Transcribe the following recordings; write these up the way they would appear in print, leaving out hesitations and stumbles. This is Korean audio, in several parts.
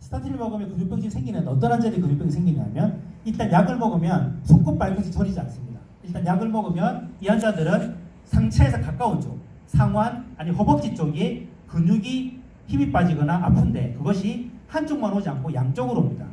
스타틴을 먹으면 근육병이 생기는데 어떤 환자들이 근육병이 생기냐면 일단 약을 먹으면 손끝 발끝이 저리지 않습니다. 일단 약을 먹으면 이 환자들은 상체에서 가까운 쪽, 상완 아니 허벅지 쪽이 근육이 힘이 빠지거나 아픈데 그것이 한쪽만 오지 않고 양쪽으로 옵니다.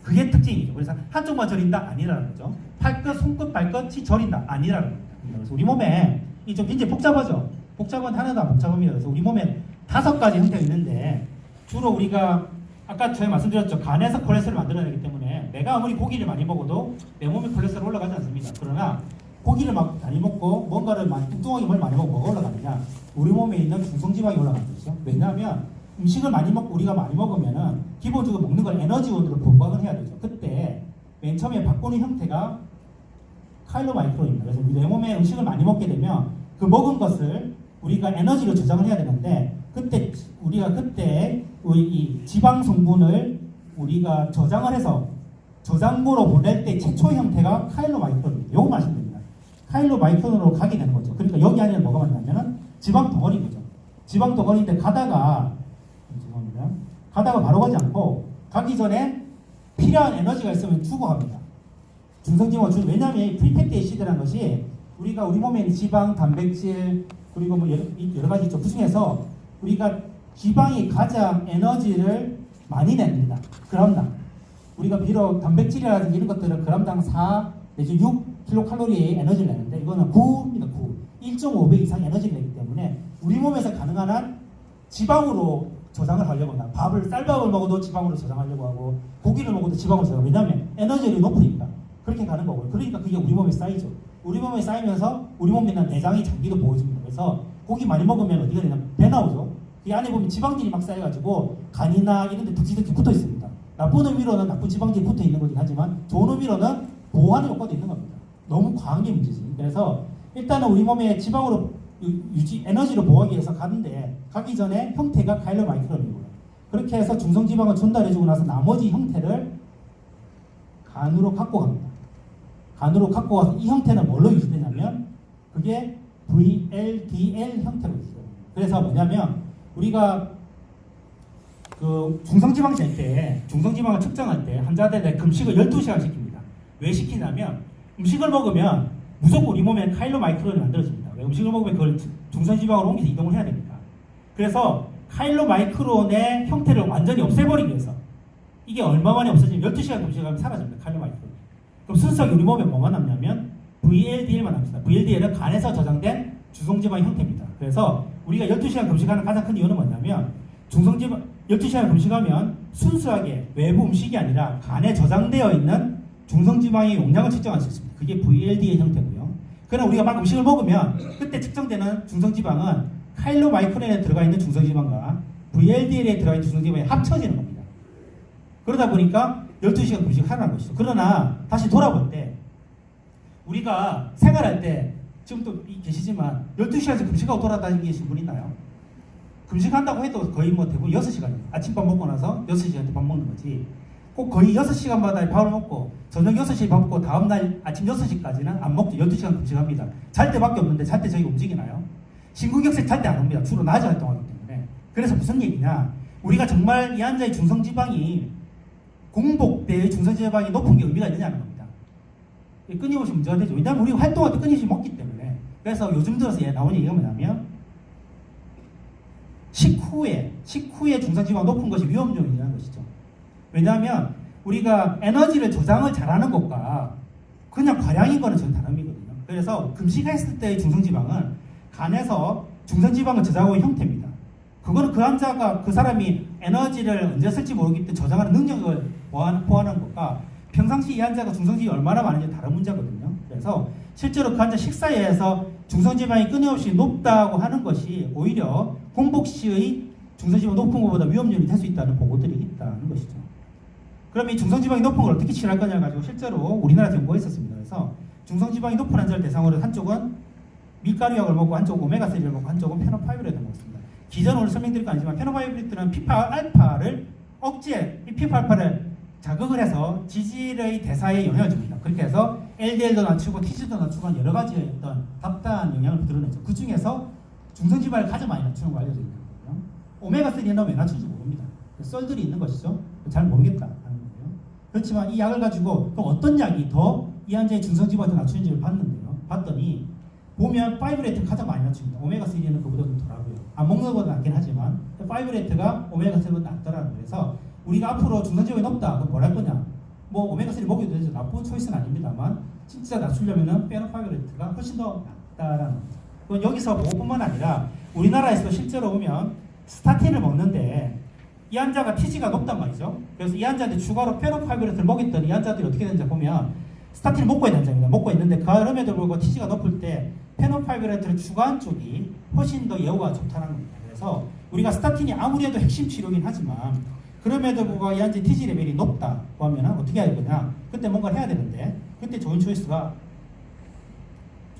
그게 특징이죠. 그래서 한쪽만 저린다? 아니라는 거죠. 팔끝, 손끝, 발끝이 저린다? 아니라는 겁니다. 그래서 우리 몸에 이 좀 굉장히 복잡하죠. 복잡은 하나도 안 복잡합니다. 그래서 우리 몸에 5가지 형태가 있는데 주로 우리가 아까 제가 말씀드렸죠. 간에서 콜레스테롤을 만들어내기 때문에 내가 아무리 고기를 많이 먹어도 내 몸에 콜레스테롤 올라가지 않습니다. 그러나 고기를 막 많이 먹고 뭔가를 많이 뚱뚱하게 뭘 많이 먹고 뭐가 올라가느냐? 우리 몸에 있는 중성지방이 올라가는 거죠. 왜냐하면 음식을 많이 먹고 우리가 많이 먹으면은 기본적으로 먹는 걸 에너지원으로 부각을 해야 되죠. 그때 맨 처음에 바꾸는 형태가 카일로마이크론입니다. 그래서 우리 내 몸에 음식을 많이 먹게 되면 그 먹은 것을 우리가 에너지로 저장을 해야 되는데 그때 우리가 이 지방 성분을 우리가 저장을 해서 저장고로 보낼 때 최초 형태가 카일로마이크론입니다. 요거 아시면 됩니다. 카일로마이크론으로 가게 되는 거죠. 그러니까 여기 안에는 뭐가 많냐면은 지방 덩어리인 거죠. 지방 덩어리인데 가다가 바로 가지 않고 가기 전에 필요한 에너지가 있으면 주고 갑니다. 중성지방을 주고 왜냐하면 프리팩트의 시대라는 것이 우리가 우리 몸에 있는 지방, 단백질 그리고 뭐 여러 가지 있죠. 그 중에서 우리가 지방이 가장 에너지를 많이 냅니다. 그람당. 우리가 비록 단백질이라든지 이런 것들은 그람당 4 내지 6kcal의 에너지를 내는데 이거는 9입니다. 9. 1.5배 이상 에너지를 내기 때문에 우리 몸에서 가능한 한 지방으로 저장을 하려고 한다. 쌀밥을 먹어도 지방으로 저장하려고 하고 고기를 먹어도 지방으로 저장하고 왜냐하면 에너지를 높으니까 그렇게 가는 거고요. 그러니까 그게 우리 몸에 쌓이죠. 우리 몸에 쌓이면서 우리 몸에 있는 내장의 장기도 보여줍니다. 그래서 고기 많이 먹으면 어디가 되냐면 배 나오죠. 그 안에 보면 지방질이 막 쌓여가지고 간이나 이런 데 득지득지 붙어 있습니다. 나쁜 의미로는 나쁜 지방질이 붙어 있는 거긴 하지만 좋은 의미로는 보호하는 효과도 있는 겁니다. 너무 과한 게 문제지. 그래서 일단은 우리 몸에 지방으로 에너지로 보호하기 위해서 가기 전에 형태가 카일로마이크론이고요. 그렇게 해서 중성지방을 전달해주고 나서 나머지 형태를 간으로 갖고 갑니다. 간으로 갖고 와서 이 형태는 뭘로 유지되냐면 그게 VLDL 형태로 유지돼요. 그래서 뭐냐면 우리가 그 중성지방을 측정할 때 환자들의 금식을 12시간 시킵니다. 왜 시키냐면 음식을 먹으면 무조건 우리 몸에 카일로마이크론이 만들어집니다. 왜? 음식을 먹으면 그걸 중성지방으로 옮겨서 이동을 해야 됩니다. 그래서 카일로마이크론의 형태를 완전히 없애버리기 위해서 이게 얼마 만에 없어지면 12시간 금식하면 사라집니다. 카일로마이크론. 그럼 순수하게 우리 몸에 뭐만 남냐면 VLDL만 남습니다. VLDL은 간에서 저장된 중성지방의 형태입니다. 그래서 우리가 12시간 금식하는 가장 큰 이유는 뭐냐면 중성지방 12시간 금식하면 순수하게 외부 음식이 아니라 간에 저장되어 있는 중성지방의 용량을 측정할 수 있습니다. 그게 VLDL 형태고요. 그러나 우리가 막 음식을 먹으면 그때 측정되는 중성지방은 카일로마이크론에 들어가 있는 중성지방과 VLDL에 들어가 있는 중성지방이 합쳐지는 겁니다. 그러다 보니까 12시간 금식을 하라는 것이죠. 그러나 다시 돌아볼 때 우리가 생활할 때 지금 또 계시지만 12시간씩 금식하고 돌아다니신 분 있나요? 금식한다고 해도 거의 뭐 대부분 6시간이에요. 아침밥 먹고 나서 6시간째 밥 먹는 거지. 꼭 거의 6시간마다 밥을 먹고 저녁 6시에 밥 먹고 다음날 아침 6시까지는 안 먹고 12시간 금식합니다. 잘 때밖에 없는데 잘 때 저희가 움직이나요? 심근경색 잘 때 안 옵니다. 주로 낮에 활동하기 때문에. 그래서 무슨 얘기냐? 우리가 정말 이 환자의 중성지방이 공복대의 중성지방이 높은 게 의미가 있느냐는 겁니다. 끊임없이 문제가 되죠. 왜냐하면 우리가 활동할 때 끊임없이 먹기 때문에. 그래서 요즘 들어서 나오는 얘기가 뭐냐면 식후에 중성지방 높은 것이 위험 요인이라는 것이죠. 왜냐하면 우리가 에너지를 저장을 잘하는 것과 그냥 과량인 거는 전혀 다른 의미거든요. 그래서 금식했을 때의 중성지방은 간에서 중성지방을 저장하는 형태입니다. 그거는 그 환자가 그 사람이 에너지를 언제 쓸지 모르기 때문에 저장하는 능력을 보완하는 것과 평상시 이 환자가 중성지방이 얼마나 많은지 다른 문제거든요. 그래서 실제로 그 환자 식사에서 중성지방이 끊임없이 높다고 하는 것이 오히려 공복 시의 중성지방 높은 것보다 위험 요인이 될 수 있다는 보고들이 있다는 것이죠. 그럼 이 중성지방이 높은 걸 어떻게 치료할 거냐 가지고 실제로 우리나라에서 연구가 있었습니다. 그래서 중성지방이 높은 환자를 대상으로 한쪽은 밀가루약을 먹고 한쪽은 오메가3를 먹고 한쪽은 페노파이브레트를 먹습니다. 기존 오늘 설명드릴 건 아니지만 페노파이브레트는 피파알파를 피파알파를 자극을 해서 지질의 대사에 영향을 줍니다. 그렇게 해서 LDL도 낮추고 TG도 낮추고 여러 가지의 어떤 답답한 영향을 드러내죠. 그 중에서 중성지방을 가장 많이 낮추는 거 알려져 있는 거고요. 오메가3는 왜 낮추는지 모릅니다. 썰들이 있는 것이죠. 잘 모르겠다 하는 거예요. 그렇지만 이 약을 가지고 그럼 어떤 약이 더 이 환자의 중성지방을 더 낮추는지를 봤는데요. 봤더니 보면 5레이트를 가장 많이 낮춥니다. 오메가3는 그보다 좀 덜하고요. 안 먹는 것보다 낫긴 하지만 5레이트가 오메가3보다 낫더라는 거예요. 그래서 우리가 앞으로 중성지방이 높다 그럼 뭘 할 거냐? 뭐 오메가3 먹여도 되죠. 나쁜 초이스는 아닙니다만 진짜 낮추려면은 페노5레이트가 훨씬 더 낫다라는 거죠. 그건 여기서 그것뿐만 아니라 우리나라에서 실제로 보면 스타틴을 먹는데 이 환자가 TG가 높단 말이죠. 그래서 이 환자한테 추가로 페노5레이트를 먹였더니 이 환자들이 어떻게 되는지 보면 스타틴을 먹고 있는 환자입니다. 먹고 있는데 그럼에도 불구하고 TG가 높을 때 페노5레이트를 추가한 쪽이 훨씬 더 예후가 좋다는 겁니다. 그래서 우리가 스타틴이 아무리 해도 핵심 치료긴 하지만 그럼에도 불구하고 이 환자의 TG 레벨이 높다고 하면 어떻게 해야 되냐? 그때 뭔가를 해야 되는데 그때 좋은 초이스가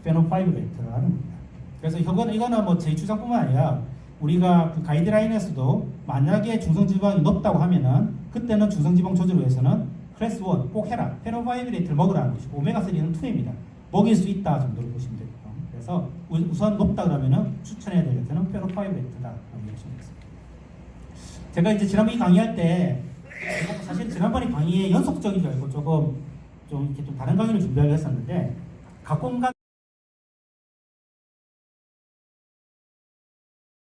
페노5레이트를 하는 겁니다. 그래서 이거는 뭐 제 주장뿐만 아니라 우리가 그 가이드라인에서도 만약에 중성지방이 높다고 하면은 그때는 중성지방 조절을 위해서는 클래스 1 꼭 해라. 페노5레이트를 먹으라는 것이고 오메가3는 2입니다. 먹일 수 있다 정도로 보시면 되고요. 그래서 우선 높다 그러면은 추천해야 될 것은 페노5레이트다 라고 보시면 되겠습니다. 제가 이제 지난번 이 강의할 때 사실 지난번에 강의에 연속적인 줄 알고 조금 좀 이렇게 좀 다른 강의를 준비하려 했었는데 각공간